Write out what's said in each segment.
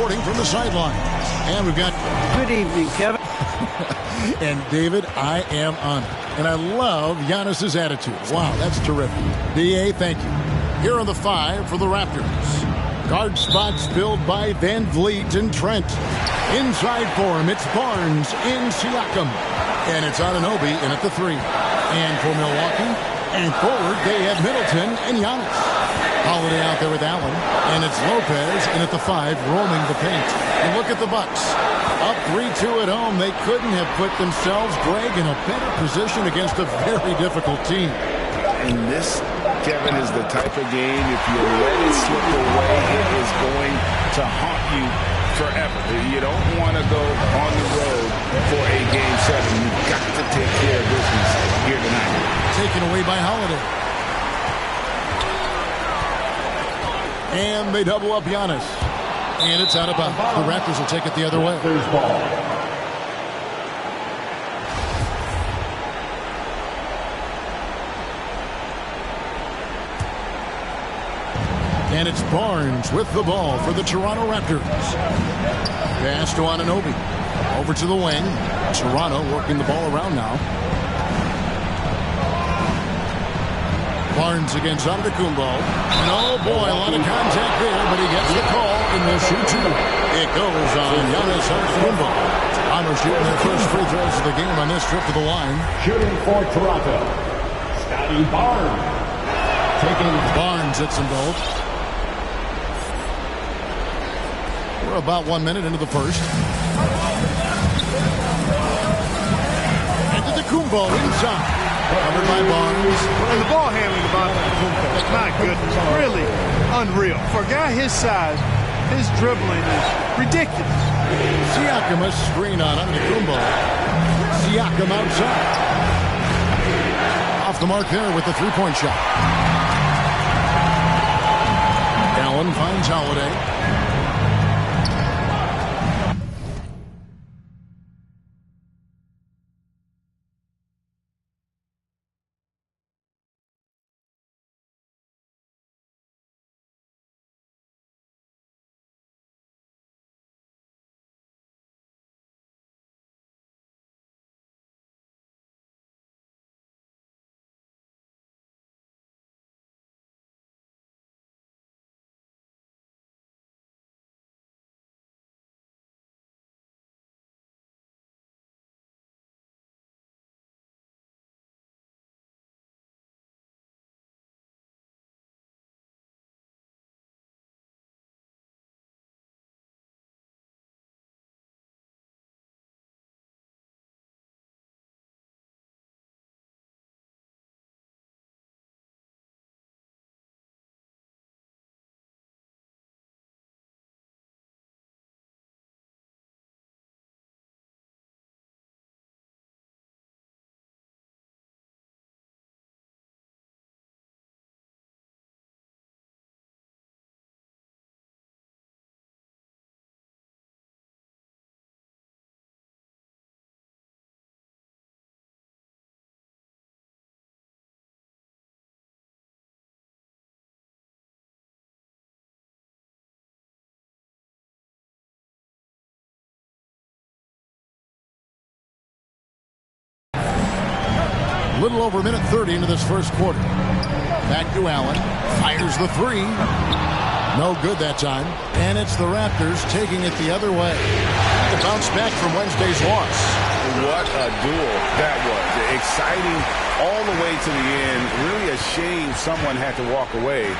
reporting from the sideline. And we've got... Good evening, Kevin. And David, I am honored. And I love Giannis's attitude. Wow, that's terrific. D.A., thank you. Here are the 5 for the Raptors. Guard spots filled by Van Vliet and Trent. Inside for him, it's Barnes in Siakam. And it's Anunoby in at the 3. And for Milwaukee, and forward, they have Middleton and Giannis. Holiday out there with Allen. And it's Lopez in at the 5, roaming the paint. And look at the Bucks. Up 3-2 at home. They couldn't have put themselves, Greg, in a better position against a very difficult team. And this, Kevin, is the type of game, if you let it slip away, it is going to haunt you forever. You don't want to go on the road for a Game 7. You've got to take care of business here tonight. Taken away by Holiday. And they double up Giannis. And it's out of bounds. The Raptors will take it the other way. And it's Barnes with the ball for the Toronto Raptors. Pass to Anunoby. Over to the wing. Toronto working the ball around now. Barnes against Antetokounmpo. And oh boy, a lot of contact there, but he gets the call and will shoot 2. It goes on Giannis Antetokounmpo. Toronto shooting their first free throws of the game on this trip to the line. Shooting for Toronto, Scotty Barnes. Taking Barnes hits them both. We're about 1 minute into the first. Antetokounmpo inside. Covered by Barnes. And the ball handling about Antetokounmpo, my goodness, really unreal. For a guy his size, his dribbling is ridiculous. Siakam a screen on Antetokounmpo. Siakam outside. Off the mark there with the three-point shot. Allen finds Holiday. A little over a minute 30 into this first quarter. Back to Allen. Fires the 3. No good that time. And it's the Raptors taking it the other way. To bounce back from Wednesday's loss. What a duel that was. Exciting all the way to the end. Really a shame someone had to walk away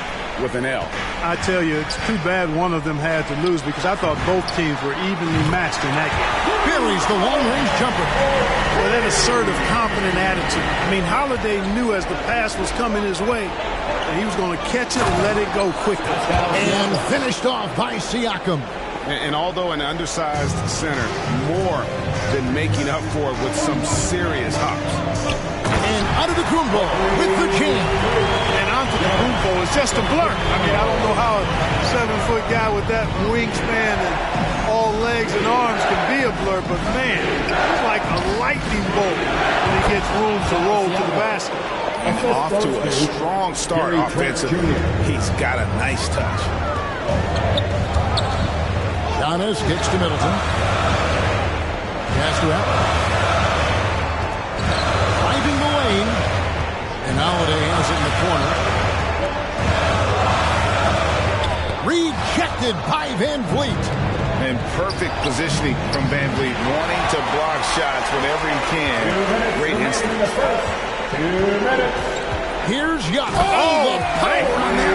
with an L. I tell you, it's too bad one of them had to lose because I thought both teams were evenly matched in that game. Buries the long-range jumper. Well, that assertive, confident attitude. I mean, Holiday knew as the pass was coming his way that he was going to catch it and let it go quickly. And finished off by Siakam. And although an undersized center, more than making up for it with some serious hops. And Antetokounmpo with the jam. And Antetokounmpo is just a blur. I mean, I don't know how a 7-foot guy with that wingspan and all legs and arms can be a blur, but man, he's like a lightning bolt when he gets room to roll to the basket. Off to a strong start offensively. He's got a nice touch. Giannis kicks to Middleton. Pass to Allen. Driving the lane. And Holiday has it in the corner. Rejected by Van Vliet. And perfect positioning from Van Vliet, wanting to block shots whenever he can. Great instinct. 2 minutes. Here's Giannis. Oh, the power on that.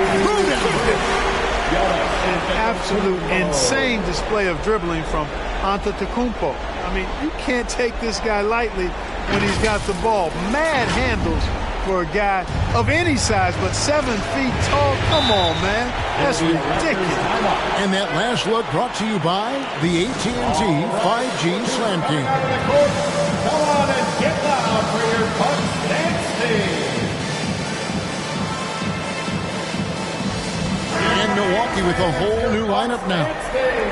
An absolute insane display of dribbling from Antetokounmpo. I mean, you can't take this guy lightly when he's got the ball. Mad handles for a guy of any size, but 7 feet tall. Come on, man. That's ridiculous. And that last look brought to you by the AT&T 5G Slam King. Come on and get loud for your Bucks dance team. And Milwaukee with a whole new lineup now.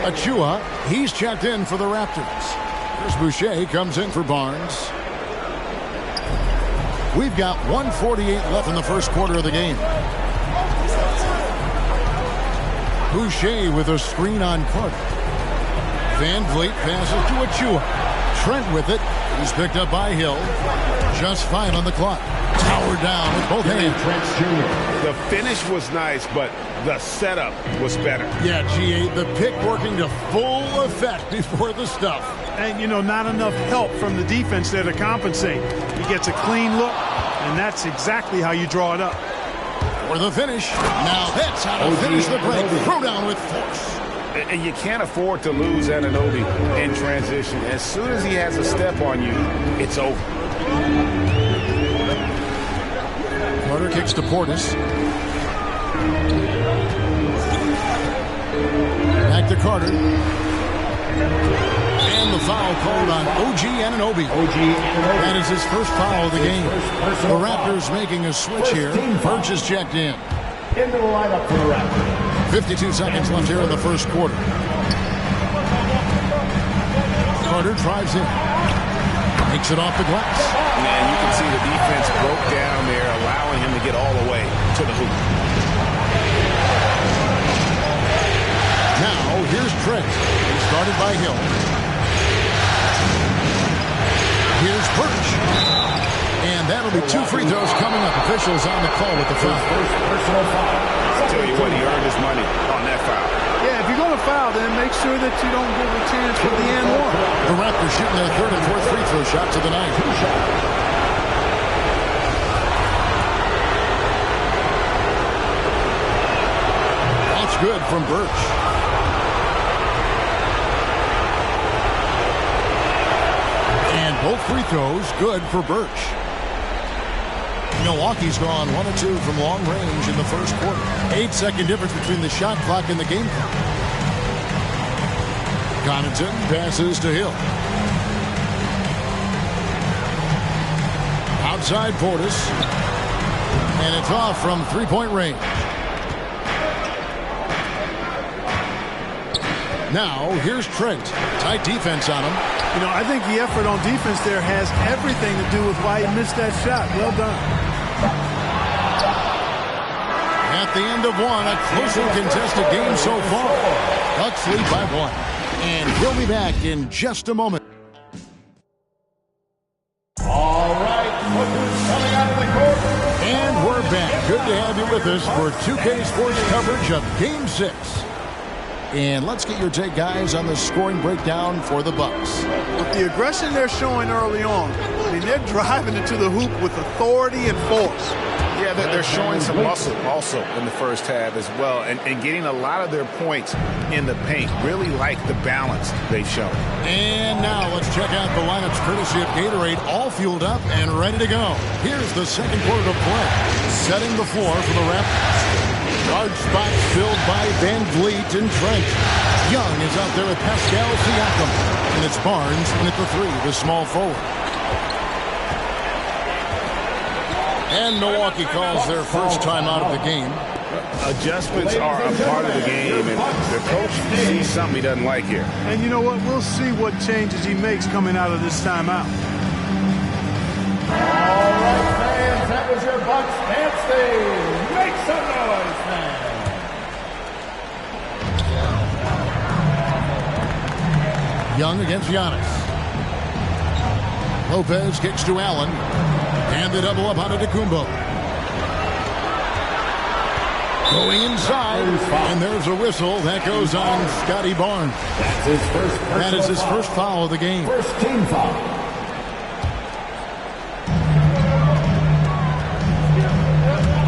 Achua, he's checked in for the Raptors. Chris Boucher comes in for Barnes. We've got 1:48 left in the first quarter of the game. Boucher with a screen on Carter. Van Vliet passes to Achua. Trent with it. He's picked up by Hill. Just 5 on the clock. Towered down with both hands. The finish was nice, but the setup was better. Yeah, G8, the pick working to full effect before the stuff. And, you know, not enough help from the defense there to compensate. He gets a clean look, and that's exactly how you draw it up. For the finish. Now that's how to finish the break. Throw down with force. And you can't afford to lose Anunoby in transition. As soon as he has a step on you, it's over. Carter kicks to Portis. Back to Carter. And the foul called on OG Anunoby. That is his first foul of the game. The Raptors making a switch here. Birch is checked in. Into the lineup for the Raptors. 52 seconds left here in the first quarter. Carter drives in. Takes it off the glass. Man, you can see the defense broke down there, allowing him to get all the way to the hoop. Now, here's Trent. He started by Hill. Here's Birch. And that'll be 2 free throws coming up. Officials on the call with the foul. Personal foul. I'll tell you what, he earned his money on that foul. Yeah, if you're going to foul, then make sure that you don't give a chance for the and one. The Raptors shooting their 3rd and 4th free throw shots of the night. That's good from Birch. And both free throws good for Birch. Milwaukee's gone 1 of 2 from long range in the first quarter. 8-second difference between the shot clock and the game clock. Connaughton passes to Hill. Outside Portis. And it's off from 3-point range. Now, here's Trent. Tight defense on him. You know, I think the effort on defense there has everything to do with why he missed that shot. Well done. At the end of one, a closely contested game so far. Bucks lead by 1. And he'll be back in just a moment. All right, Booker's coming out of the court. And we're back. Good to have you with us for 2K Sports coverage of Game 6. And let's get your take, guys, on the scoring breakdown for the Bucks. With the aggression they're showing early on, I mean, they're driving into the hoop with authority and force. Yeah, they're showing some muscle also in the first half as well, and getting a lot of their points in the paint. Really like the balance they've shown. And now let's check out the lineups courtesy of Gatorade, all fueled up and ready to go. Here's the second quarter of play. Setting the floor for the Raptors. Guard spots filled by Van Vliet and Trent. Young is out there with Pascal Siakam. And it's Barnes in at the 3, the small forward. And Milwaukee calls their first time out of the game. Adjustments are a part of the game, and the coach sees something he doesn't like here. And you know what? We'll see what changes he makes coming out of this timeout. All right, fans, that was your Bucks dance team. Make some noise, Young against Giannis. Lopez kicks to Allen. And they double up on Antetokounmpo. Going inside, and there's a whistle. That goes on Scotty Barnes. That is his first foul of the game. First team foul.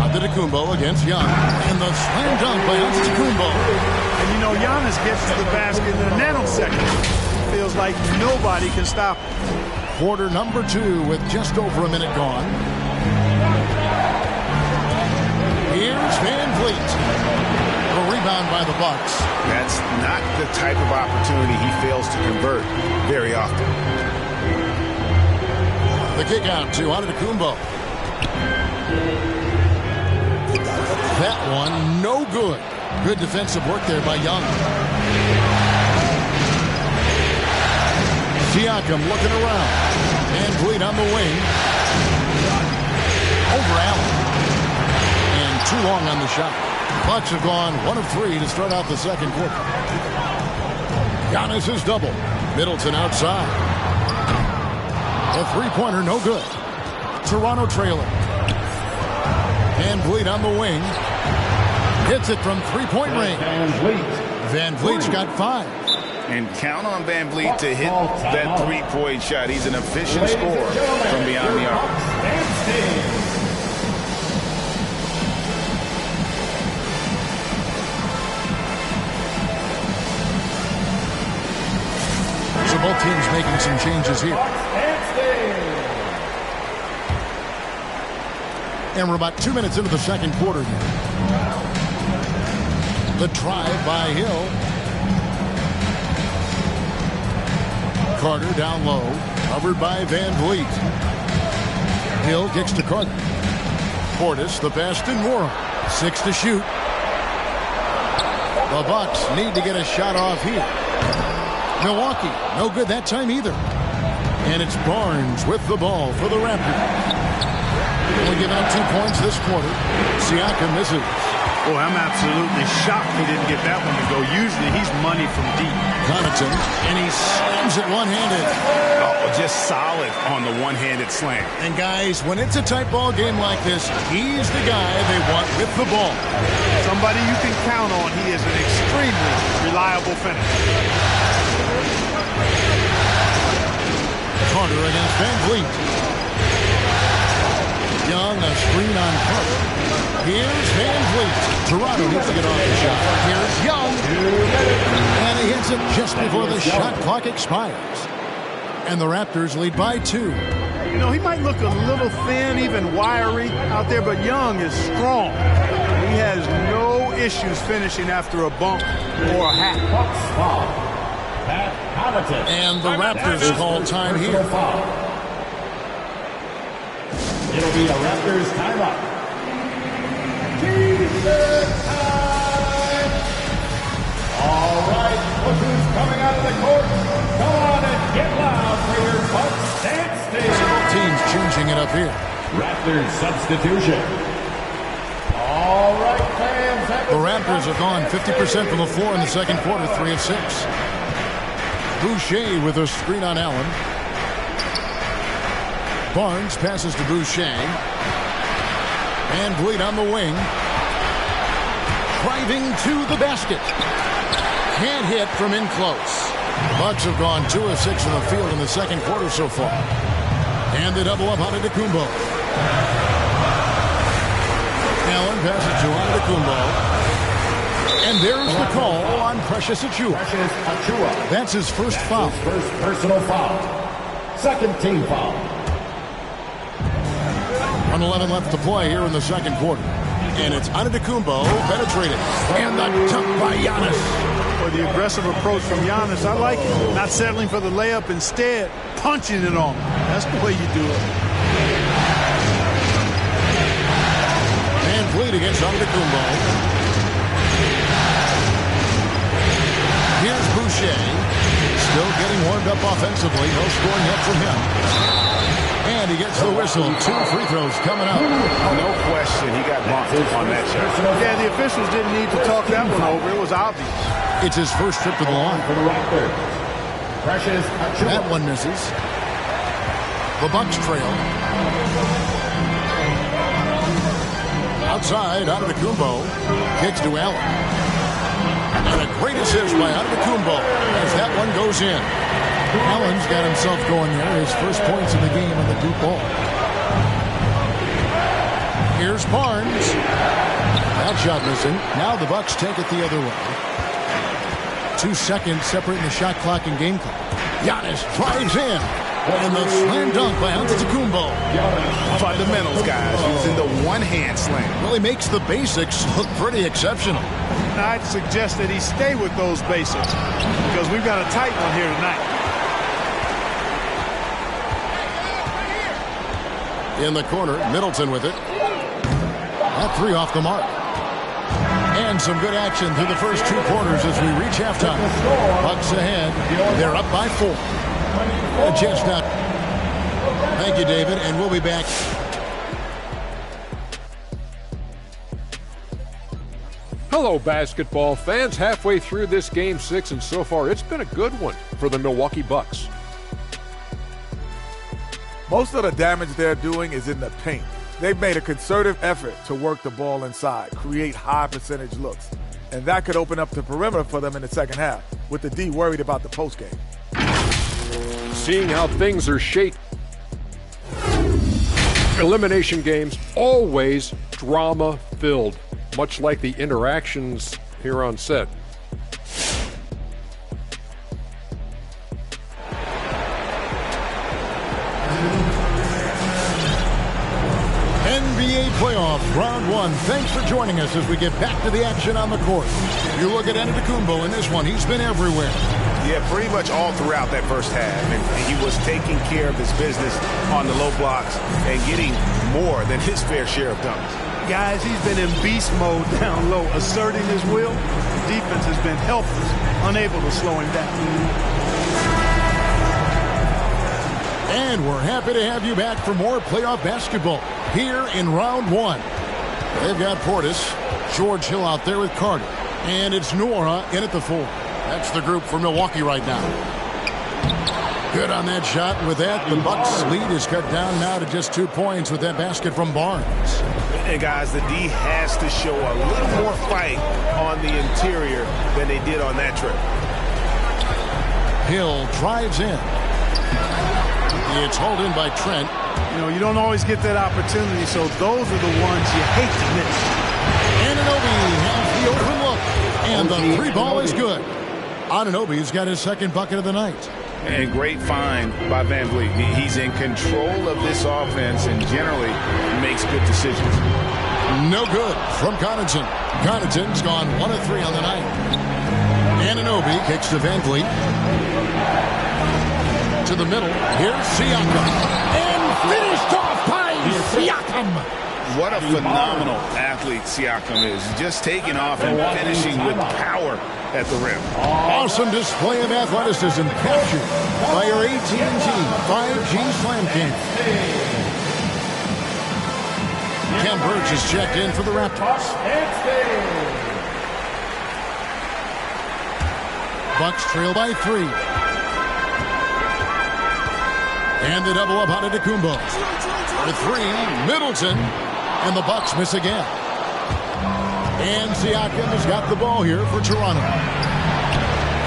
Antetokounmpo against Young. And the slam dunk by Antetokounmpo. And you know, Giannis gets to the basket in a nanosecond. Feels like nobody can stop him. Quarter number 2 with just over a minute gone. Here's Van Vliet. A rebound by the Bucks. That's not the type of opportunity he fails to convert very often. The kick out to Antetokounmpo. That one, no good. Good defensive work there by Young. Siakam looking around. Van Vliet on the wing. Over Allen. And too long on the shot. Bucks have gone 1 of 3 to start out the second quarter. Giannis is double. Middleton outside. A three-pointer, no good. Toronto trailing. Van Vliet on the wing. Hits it from three-point range. Van Vliet's got 5. And count on Van Vliet to hit that three-point shot. He's an efficient scorer from beyond the arc. So both teams making some changes here. And we're about 2 minutes into the second quarter here. The drive by Hill. Carter down low. Covered by Van Vliet. Hill kicks to Carter. Portis, the pass to Moore. 6 to shoot. The Bucks need to get a shot off here. Milwaukee, no good that time either. And it's Barnes with the ball for the Raptors. Only giving up 2 points this quarter. Siakam misses. Boy, I'm absolutely shocked he didn't get that one to go. Usually he's money from deep. Connaughton, and he slams it one-handed. Oh, just solid on the one-handed slam. And guys, when it's a tight ball game like this, he's the guy they want with the ball. Somebody you can count on. He is an extremely reliable finisher. Carter against Van Vliet. Young, a screen on Carter. Here's Van Vliet. Toronto needs to get off the shot. Here's Young. And he hits it just before the shot clock expires. And the Raptors lead by 2. You know, he might look a little thin, even wiry out there, but Young is strong. He has no issues finishing after a bump or a hack. And the Raptors call time here. It'll be a Raptors timeout. All right, look who's coming out of the court. Come on and get loud for your Bucks dance team. Teams changing it up here. Raptors substitution. All right, fans. The Raptors have gone 50% from the floor in the second quarter, 3 of 6. Boucher with a screen on Allen. Barnes passes to Boucher. Van Vliet on the wing. Driving to the basket. Can't hit from in close. Bucks have gone 2 of 6 in the field in the second quarter so far. And they double up on Antetokounmpo. Allen passes to Antetokounmpo. And there's the call on Precious Achiuwa. That's his first foul. His first personal foul. Second team foul. 1:11 left to play here in the second quarter. And it's Antetokounmpo penetrating. And the dunk by Giannis. For the aggressive approach from Giannis, I like it. Not settling for the layup, instead punching it on him. That's the way you do it. Van Vliet against Antetokounmpo. Here's Boucher. Still getting warmed up offensively. No scoring yet from him. And he gets the whistle. 2 free throws coming up. No question, he got bumped on that shot. Yeah, the officials didn't need to talk that one over. It was obvious. It's his first trip to the line. For the Raptors. That one misses. The Bucks trail. Outside, Antetokounmpo kicks to Allen. And a great assist by Antetokounmpo as that one goes in. Allen's got himself going there. His first points in the game on the Duke ball. Here's Barnes. That shot missing. Now the Bucks take it the other way. 2 seconds separating the shot clock and game clock. Giannis drives in. And the slam dunk by Antetokounmpo. Fundamentals, guys, using the one-hand slam. Well, he makes the basics look pretty exceptional. I'd suggest that he stay with those basics because we've got a tight one here tonight. In the corner, Middleton with it. That three off the mark. And some good action through the first 2 quarters as we reach halftime. Bucks ahead. They're up by 4. A chance now. Thank you, David, and we'll be back. Hello, basketball fans. Halfway through this Game 6, and so far it's been a good one for the Milwaukee Bucks. Most of the damage they're doing is in the paint. They've made a concerted effort to work the ball inside, create high percentage looks. And that could open up the perimeter for them in the second half, with the D worried about the postgame. Seeing how things are shaped. Elimination games, always drama-filled, much like the interactions here on set. NBA playoff round 1. Thanks for joining us as we get back to the action on the court. You look at Antetokounmpo in this one. He's been everywhere. Yeah, pretty much all throughout that first half. And he was taking care of his business on the low blocks and getting more than his fair share of dunks. Guys, he's been in beast mode down low, asserting his will. Defense has been helpless, unable to slow him down. And we're happy to have you back for more playoff basketball here in round 1. They've got Portis, George Hill out there with Carter. And it's Nora in at the 4. That's the group for Milwaukee right now. Good on that shot. And with that, the Bucks' lead is cut down now to just 2 points with that basket from Barnes. And guys, the D has to show a little more fight on the interior than they did on that trip. Hill drives in. It's hauled in by Trent. You know, you don't always get that opportunity, so those are the ones you hate to miss. Anunoby has the open look, and the 3 ball is good. Anunoby's got his second bucket of the night. And great find by Van Vliet. He's in control of this offense and generally makes good decisions. No good from Connaughton. Connaughton's gone 1 of 3 on the night. Anunoby kicks to Van Vliet. To the middle. Here's Siakam. And finished off by Siakam. What a phenomenal athlete Siakam is. Just taking off and finishing with power at the rim. Awesome display of athleticism captured by your AT&T 5G Slam King. Ken Burch is checked in for the Raptors. Bucks trail by 3. And they double up on Antetokounmpo. The 3, Middleton. And the Bucks miss again. And Siakam has got the ball here for Toronto.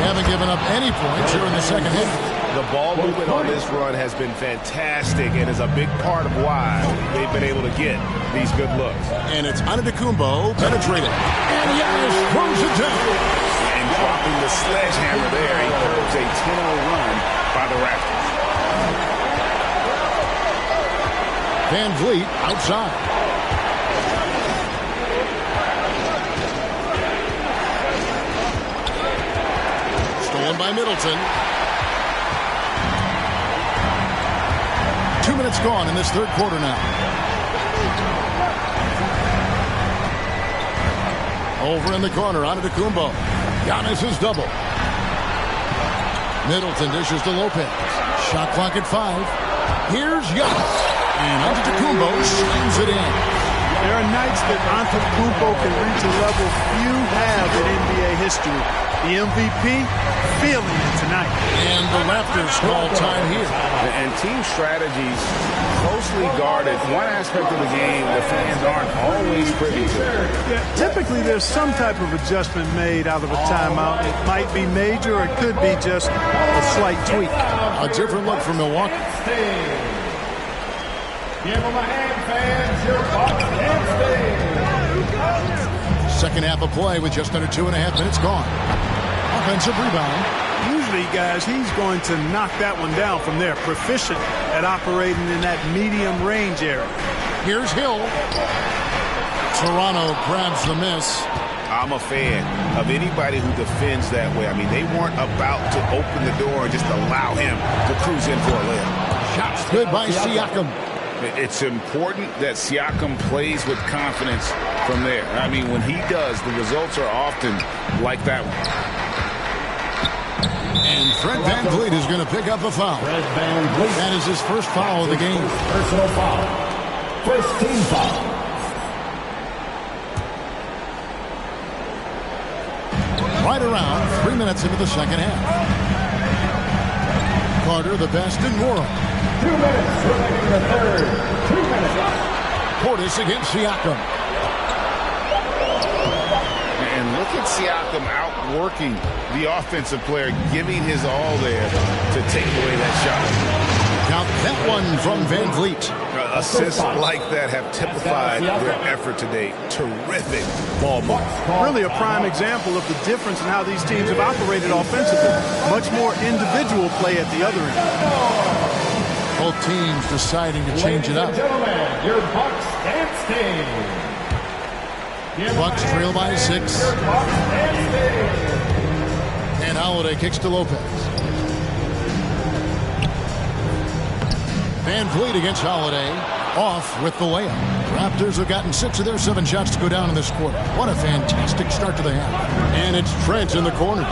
Haven't given up any points here in the second half. The ball movement on this run has been fantastic and is a big part of why they've been able to get these good looks. And it's Antetokounmpo penetrated. And Giannis throws it down. And dropping the sledgehammer there, he curves a 10-0 run by the Raptors. Van Vliet outside. Stolen by Middleton. 2 minutes gone in this third quarter now. Over in the corner, Antetokounmpo. Giannis is double. Middleton dishes to Lopez. Shot clock at 5. Here's Giannis. And Antetokounmpo slings it in. There are nights that Antetokounmpo can reach a level few have in NBA history. The MVP feeling it tonight. And the Raptors call time here. And team strategies closely guarded. One aspect of the game the fans aren't always privy to. Yeah, typically there's some type of adjustment made out of a timeout. It might be major or it could be just a slight tweak. A different look from Milwaukee. Give them a hand, fans. Your Bucks can't stay. Second half of play with just under 2.5 minutes gone. Offensive rebound. Usually, guys, he's going to knock that one down from there. Proficient at operating in that medium range area. Here's Hill. Toronto grabs the miss. I'm a fan of anybody who defends that way. I mean, they weren't about to open the door and just allow him to cruise in for a layup. Shots good by Siakam. It's important that Siakam plays with confidence from there. I mean, when he does, the results are often like that one. And Fred VanVleet is going to pick up a foul. That is his first foul of the game. Personal foul. First team foul. Right around 3 minutes into the second half. Carter, the best in world. 2 minutes remaining in the third. 2 minutes. Portis against Siakam. And look at Siakam outworking the offensive player, giving his all there to take away that shot. Count that one from VanVleet. Assists like that have typified their effort today. Terrific ball movement. Really a prime example of the difference in how these teams have operated offensively. Much more individual play at the other end. Both teams deciding to change it up. Ladies and gentlemen, your Bucks can't stay. Bucks trail by 6. Your Bucks can't stay. And Holiday kicks to Lopez. VanVleet against Holiday. Off with the layup. Raptors have gotten 6 of their 7 shots to go down in this quarter. What a fantastic start to the half. And it's Trent in the corner.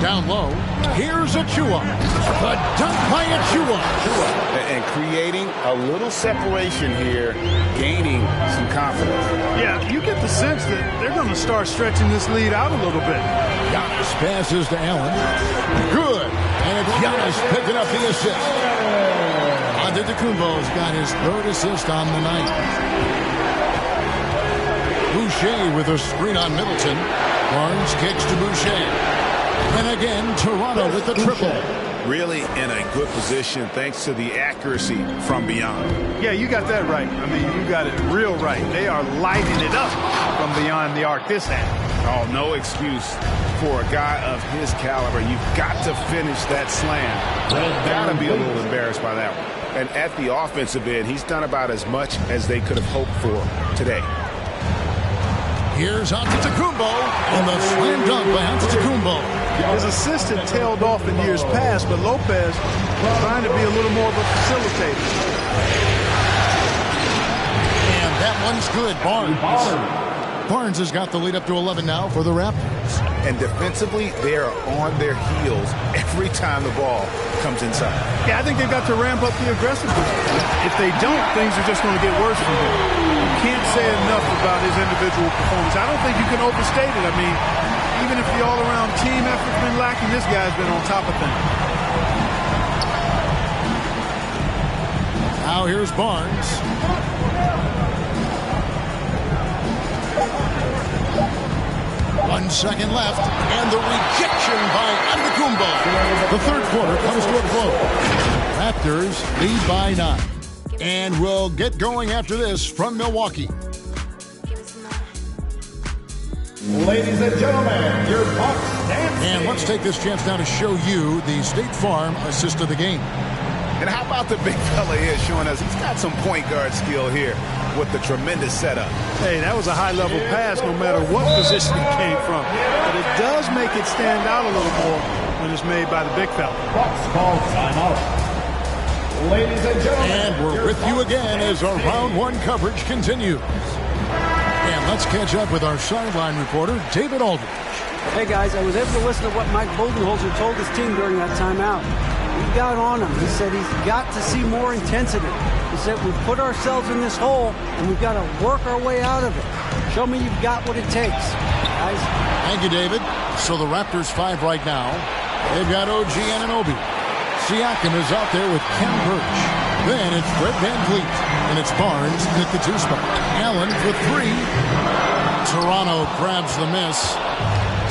Down low. Here's Achua. The dunk by Achua. And creating a little separation here, gaining some confidence. Yeah, you get the sense that they're going to start stretching this lead out a little bit. Giannis passes to Allen. Good. And Giannis picking up the assist. Antetokounmpo's got his 3rd assist on the night. Boucher with a screen on Middleton. Barnes kicks to Boucher. And again, Toronto with the triple. Really in a good position thanks to the accuracy from beyond. Yeah, you got that right. I mean, you got it real right. They are lighting it up from beyond the arc this half. Oh, no excuse for a guy of his caliber. You've got to finish that slam. Got to be a little embarrassed by that one. And at the offensive end, he's done about as much as they could have hoped for today. Here's Antetokounmpo, and the slam dunk by Antetokounmpo. His assist had tailed off in years past, but Lopez trying to be a little more of a facilitator. And that one's good. Barnes has got the lead up to 11 now for the Raptors. And defensively, they are on their heels every time the ball comes inside. Yeah, I think they've got to ramp up the aggressiveness. If they don't, things are just going to get worse from him. You can't say enough about his individual performance. I don't think you can overstate it. I mean, even if the all-around team effort's been lacking, this guy's been on top of things. Now here's Barnes. One second left, and the rejection by Antetokounmpo. The third quarter comes to a close. Raptors lead by 9. And we'll get going after this from Milwaukee. Ladies and gentlemen, your Bucks stand. And let's take this chance now to show you the State Farm assist of the game. And how about the big fella here showing us he's got some point guard skill here with the tremendous setup. Hey, that was a high-level pass no matter what position it came from. But it does make it stand out a little more when it's made by the big fella. Bucks call timeout. Ladies and gentlemen. And we're with you again as our round 1 coverage continues. And let's catch up with our sideline reporter, David Aldridge. Hey, guys, I was able to listen to what Mike Budenholzer told his team during that timeout. He got on him. He said he's got to see more intensity. The is that we've put ourselves in this hole, and we've got to work our way out of it. Show me you've got what it takes, guys. Thank you, David. So the Raptors 5 right now. They've got OG Anunoby. Siakam is out there with Ken Birch. Then it's Fred VanVleet. And it's Barnes at the 2 spot. Allen for 3. Toronto grabs the miss.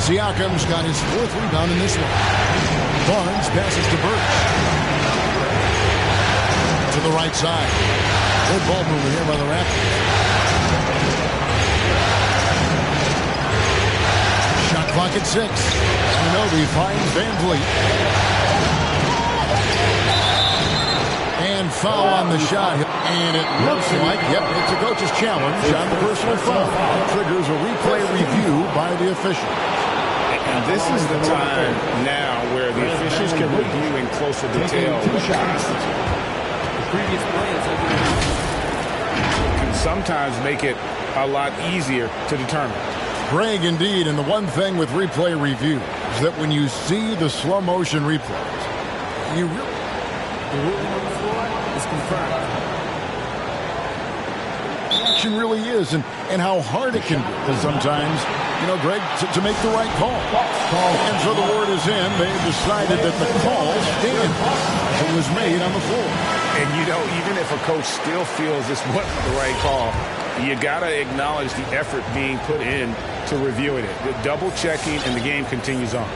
Siakam's got his 4th rebound in this one. Barnes passes to Birch. To the right side. Good ball movement here by the Raptors. Shot clock at 6. Anunoby finds VanVleet. And foul on the shot. And it looks like, it's a coach's challenge on the personal foul. That triggers a replay review by the official. And this is the time now where the officials can review in closer detail what constitutes. The previous play can sometimes make it a lot easier to determine. Greg, indeed, and the one thing with replay review is that when you see the slow motion replays, you really... The ruling on the floor is confirmed. Action really is, and how hard it can be sometimes, Greg, to make the right call. And so the word is in. They've decided that the call stands. It was made on the floor. And, even if a coach still feels this wasn't the right call, you got to acknowledge the effort being put in to reviewing it. The double checking, and the game continues on.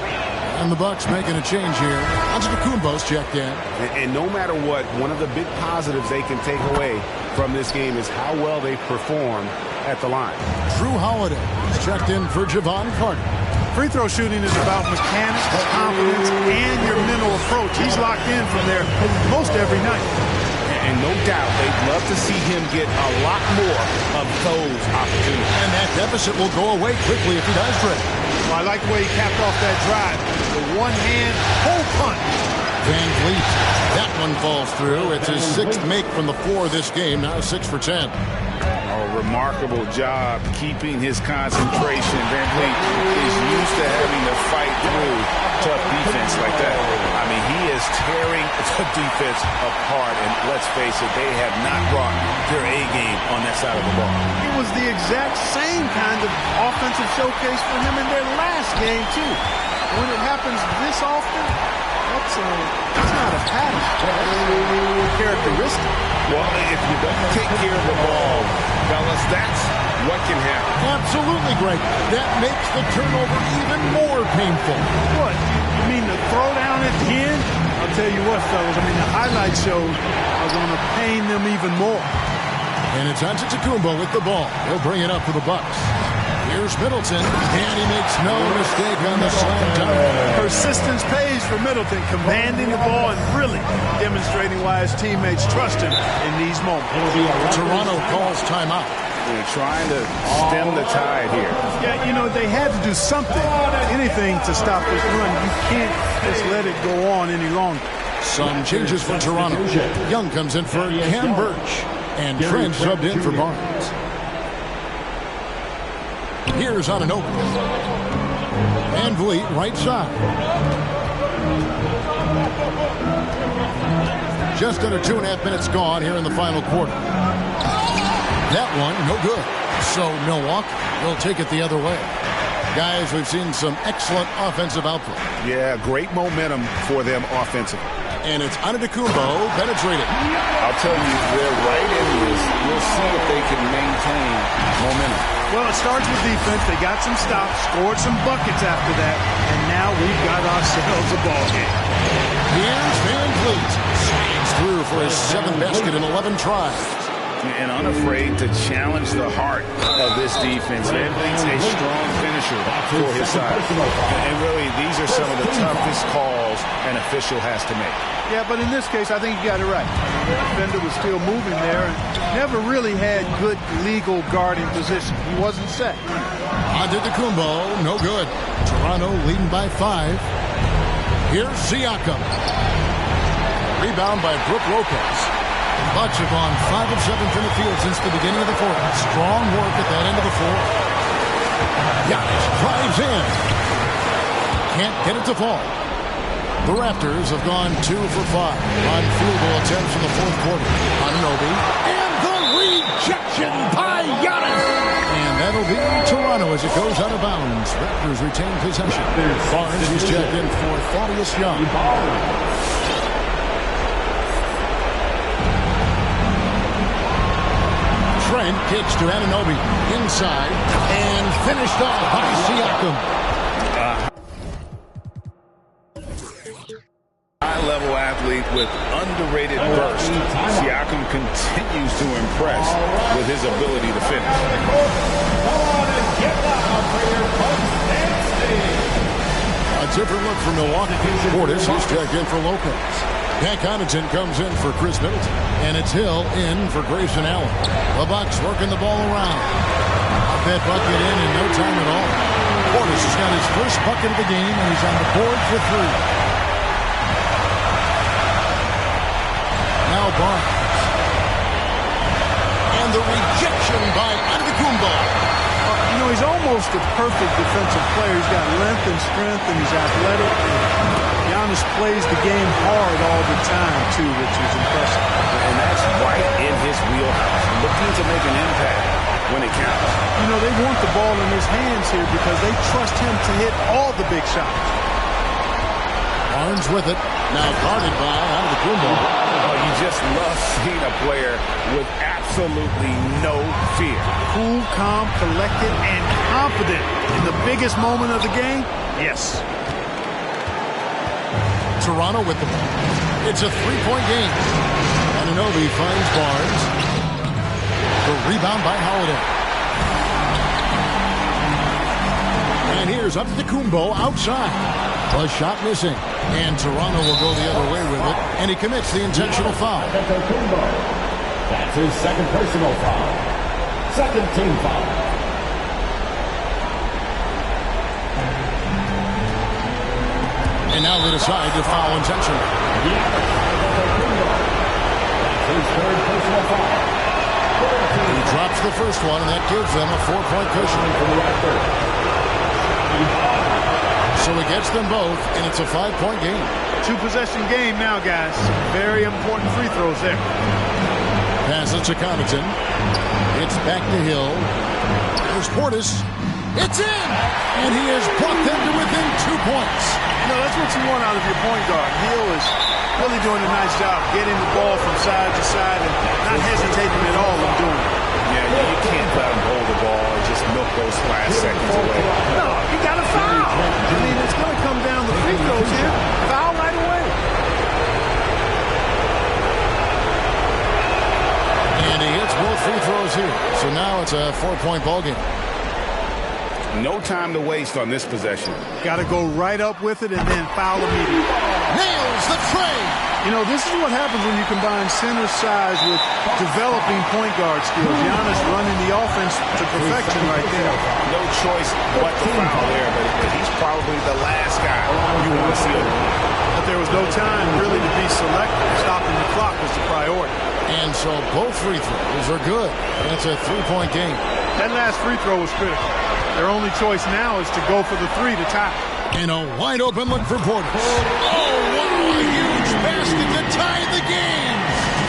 And the Bucks making a change here. Antetokounmpo's checked in. And no matter what, one of the big positives they can take away from this game is how well they perform at the line. Drew Holiday is checked in for Javon Carter. Free throw shooting is about mechanics, confidence, and your mental approach. He's locked in from there most every night. And no doubt, they'd love to see him get a lot more of those opportunities. And that deficit will go away quickly if he does dribble. Well, I like the way he capped off that drive. The one-hand hole punch. VanVleet, that one falls through. It's his 6th make from the floor this game, now 6 for 10. A remarkable job keeping his concentration. VanVleet is used to having to fight through tough defense like that. I mean, he is tearing the defense apart, and let's face it, they have not brought their A game on that side of the ball. It was the exact same kind of offensive showcase for him in their last game, too. When it happens this often, that's not a pattern. Characteristic. Well, if you don't take care of the ball, fellas, that's what can happen. Absolutely, Greg. That makes the turnover even more painful. What? You mean the throwdown at the end? I'll tell you what, fellas. I mean, the highlight shows are going to pain them even more. And it's Antetokounmpo with the ball. He'll bring it up for the Bucks. Here's Middleton, and he makes no mistake on the slam dunk. Persistence pays for Middleton, commanding the ball and really demonstrating why his teammates trust him in these moments. Toronto calls timeout. They're trying to stem the tide here. Yeah, they had to do something, anything to stop this run. You can't just let it go on any longer. Some changes for Toronto. Young comes in for Cam Birch, and Trent subbed in for Barnes. Here's Anunoby. VanVleet, right side. Just under 2.5 minutes gone here in the final quarter. That one, no good. So Milwaukee will take it the other way. Guys, we've seen some excellent offensive output. Yeah, great momentum for them offensively. And it's Antetokounmpo penetrating. I'll tell you, they're right in this. We'll see if they can maintain momentum. Well, it starts with defense. They got some stops, scored some buckets after that, and now we've got ourselves a ball game. Here's VanVleet. Slides through for his 7th basket in 11 tries. And unafraid to challenge the heart of this defense. VanVleet's a strong finisher for his side. And really, these are some of the toughest calls an official has to make. Yeah, but in this case, I think you got it right. The defender was still moving there and never really had good legal guarding position. He wasn't set. Antetokounmpo, no good. Toronto leading by 5. Here's Siakam. Rebound by Brook Lopez. Bucks have gone 5 of 7 from the field since the beginning of the fourth. Strong work at that end of the floor. Giannis drives in. Can't get it to fall. The Raptors have gone 2 for 5 on field goal attempts in the fourth quarter. Anunoby. And the rejection by Giannis. And that'll be Toronto as it goes out of bounds. Raptors retain possession. Barnes is checked in for Thaddeus Young. Trent kicks to Anunoby inside and finished off by Siakam. High-level athlete with underrated burst. Siakam continues to impress with his ability to finish. Come on and get loud for your Bucks and Steve. A different look for Milwaukee. Portis is checked in for Lopez. Pat Connaughton comes in for Chris Middleton. And it's Hill in for Grayson Allen. The Bucks working the ball around. Up that bucket in no time at all. Portis has got his first bucket of the game, and he's on the board for 3. Now Barnes. And the rejection by Antetokounmpo. You know, he's almost a perfect defensive player. He's got length and strength, and he's athletic. Giannis plays the game hard all the time, too, which is impressive. And that's right in his wheelhouse. Looking to make an impact when it counts. You know, they want the ball in his hands here because they trust him to hit all the big shots. Barnes with it. Now guarded by Antetokounmpo. Oh, you just love seeing a player with absolutely no fear. Cool, calm, collected, and confident in the biggest moment of the game. Yes. Toronto with the ball. It's a 3-point game. Anunoby finds Barnes. The rebound by Holiday. And here's Antetokounmpo outside. The shot missing. And Toronto will go the other way with it. And he commits the intentional foul. That's his second personal foul. Second team foul. And now they decide to foul intentionally. That's his third personal foul. He drops the first one, and that gives them a 4-point cushion. So he gets them both, and it's a 5-point game. 2-possession game now, guys. Very important free throws there. Pass it to Connaughton. It's back to Hill. There's Portis. It's in! And he has brought them to within 2 points. You know, that's what you want out of your point guard. Hill is really doing a nice job getting the ball from side to side and not hesitating at all in doing it. Yeah, you can't let him hold the ball and just milk those last seconds away. No, you got to foul. I mean, it's going to come down to free throws here. Foul right away. And he hits both free throws here. So now it's a 4-point ball game. No time to waste on this possession. Got to go right up with it and then foul immediately. Nails the tray. You know, this is what happens when you combine center size with developing point guard skills. Giannis running the offense to perfection right there. No choice but to foul there, but he's probably the last guy you want to see him. But there was no time really to be selective. Stopping the clock was the priority. And so both free throws are good. And it's a 3-point game. That last free throw was critical. Their only choice now is to go for the 3 to tie. And a wide open look for Portis. Oh, wow, a huge basket to tie the game.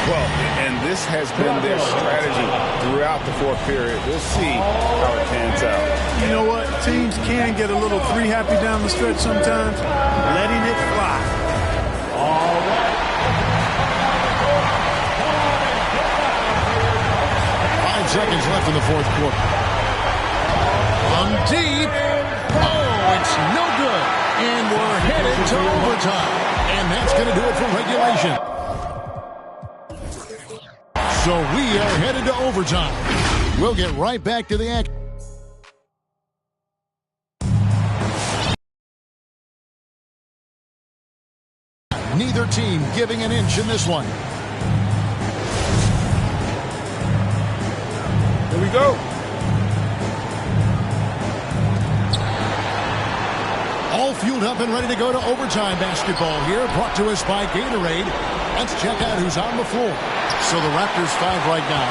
Well, and this has been their strategy throughout the fourth period. We'll see how it pans out. You know what? Teams can get a little 3 happy down the stretch sometimes. Letting it fly. All right. 5 seconds left in the fourth quarter. From deep. Oh, it's no good. And we're headed to overtime. And that's going to do it for regulation. So we are headed to overtime. We'll get right back to the action. Neither team giving an inch in this one. Here we go. All fueled up and ready to go to overtime basketball here, brought to us by Gatorade. Let's check out who's on the floor. So the Raptors 5 right now.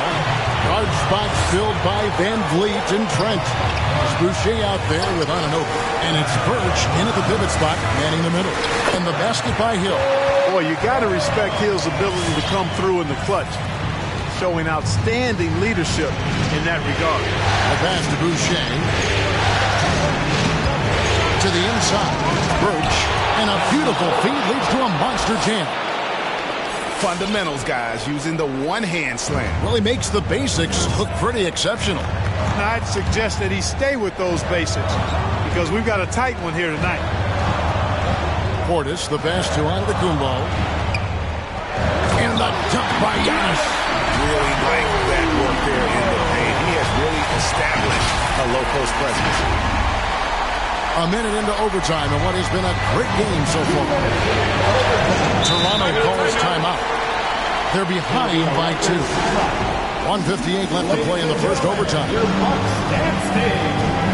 Guard spots filled by Van Vliet and Trent. There's Boucher out there with Anunoby. And it's Birch in at the pivot spot, manning the middle. And the basket by Hill. Boy, you got to respect Hill's ability to come through in the clutch. Showing outstanding leadership in that regard. The pass to Boucher. To the inside. Birch. And a beautiful feed leads to a monster jam. Fundamentals, guys, using the one-hand slam. Well, he makes the basics look pretty exceptional. Now, I'd suggest that he stay with those basics because we've got a tight one here tonight. Portis, the pass to Antetokounmpo. And the dunk by Giannis. Really like that work there in the paint. He has really established a low-post presence. A minute into overtime and what has been a great game so far. Toronto calls timeout. They're behind by 2. 1:58 left to play in the first overtime.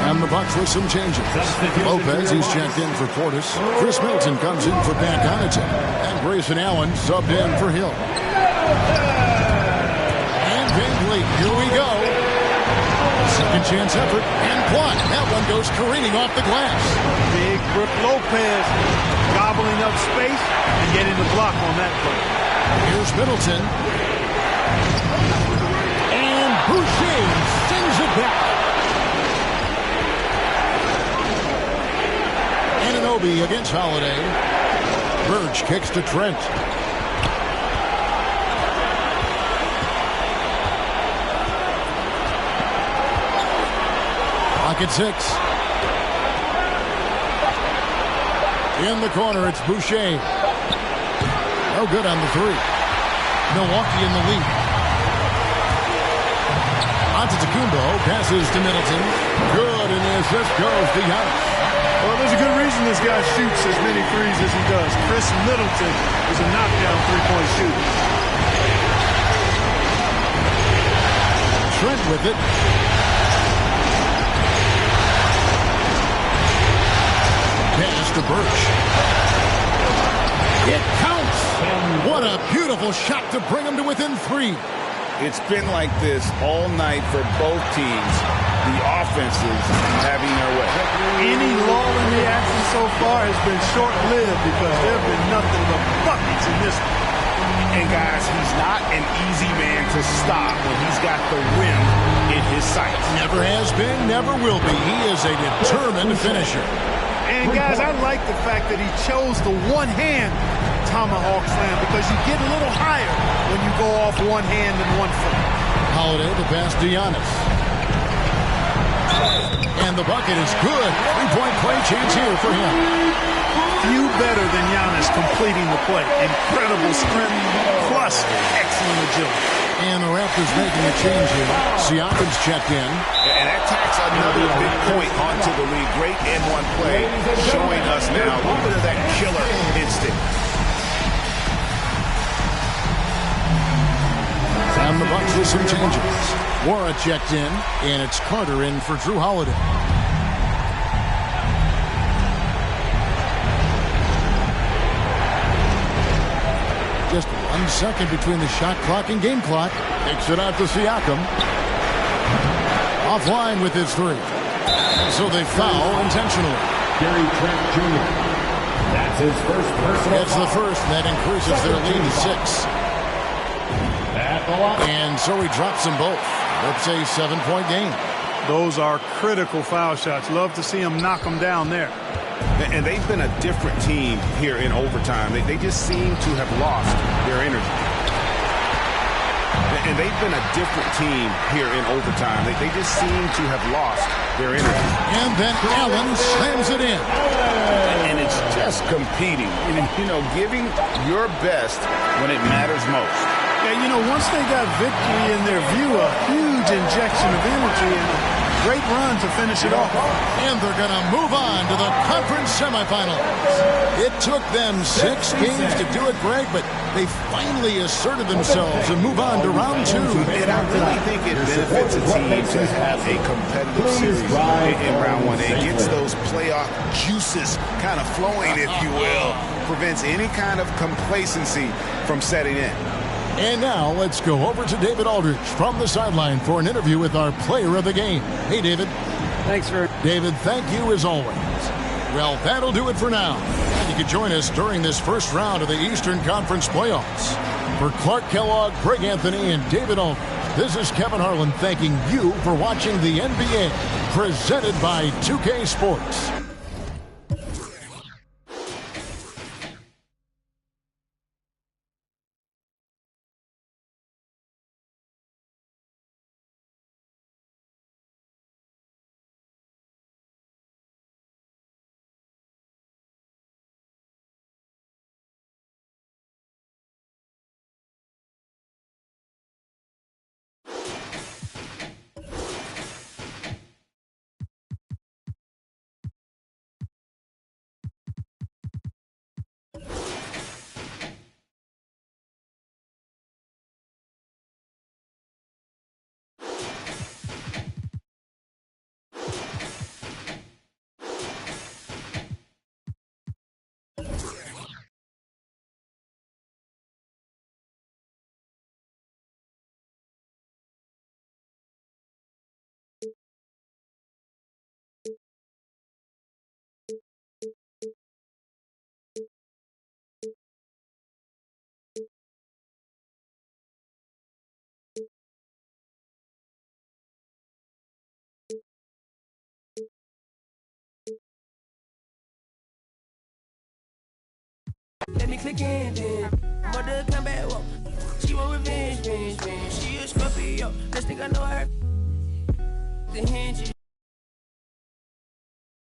And the Bucks with some changes. Lopez, he's checked in for Portis. Chris Middleton comes in for Pat Connaughton. And Grayson Allen subbed in for Hill. And Van Vliet, here we go. Second chance effort and blocked. That one goes careening off the glass. Big Brook Lopez gobbling up space and getting the block on that play. Here's Middleton. And Boucher sends it back. Anunoby against Holiday. Birch kicks to Trent. At 6. In the corner, it's Boucher. No good on the 3. Milwaukee in the lead. Antetokounmpo passes to Middleton. Good, and the assist goes to Giannis. Well, there's a good reason this guy shoots as many threes as he does. Chris Middleton is a knockdown three-point shooter. Trent with it. Pass to Birch. It counts. What a beautiful shot to bring him to within 3. It's been like this all night for both teams. The offenses having their way. Any lull in the action so far has been short-lived because there have been nothing but buckets in this one. And guys, he's not an easy man to stop when he's got the rim in his sights. Never has been, never will be. He is a determined finisher. And guys, I like the fact that he chose the one-hand tomahawk slam because you get a little higher when you go off one hand and one foot. Holiday to pass to Giannis. And the bucket is good. 3-point play chance here for him. Few better than Giannis completing the play. Incredible strength plus excellent agility. And the Raptors making a change here. Siakam's checked in. And that tacks another big point onto the lead. Great N1 play showing us now a little bit of that killer instinct. And the Bucks with some changes. Wara checked in, and it's Carter in for Drew Holiday. Just 1 second between the shot clock and game clock. Takes it out to Siakam. Offline with his 3. So they foul intentionally. Gary Trent Jr. That's his first personal That's the first, and that increases their lead to 6. And so he drops them both. It's a 7-point game. Those are critical foul shots. Love to see him knock them down there. And they've been a different team here in overtime. They just seem to have lost their energy. And they've been a different team here in overtime. They just seem to have lost their energy. And then Allen slams it in. And it's just competing. You know, giving your best when it matters most. Yeah, you know, once they got victory in their view, a huge injection of energy, and Great run to finish it off. And they're going to move on to the conference semifinals. It took them 6 games to do it, Greg, but they finally asserted themselves and move on to round 2. And I really think it benefits a team to have a competitive series in round 1. It gets those playoff juices kind of flowing, if you will. Prevents any kind of complacency from setting in. And now let's go over to David Aldridge from the sideline for an interview with our player of the game. Hey, David. Thanks, sir. David, thank you as always. Well, that'll do it for now. And you can join us during this first round of the Eastern Conference playoffs. For Clark Kellogg, Greg Anthony, and David Aldridge, this is Kevin Harlan thanking you for watching the NBA, presented by 2K Sports. Let me click in, then. Mother come back, whoa. She want revenge. She a Scorpio. Next thing I know her. The hinges.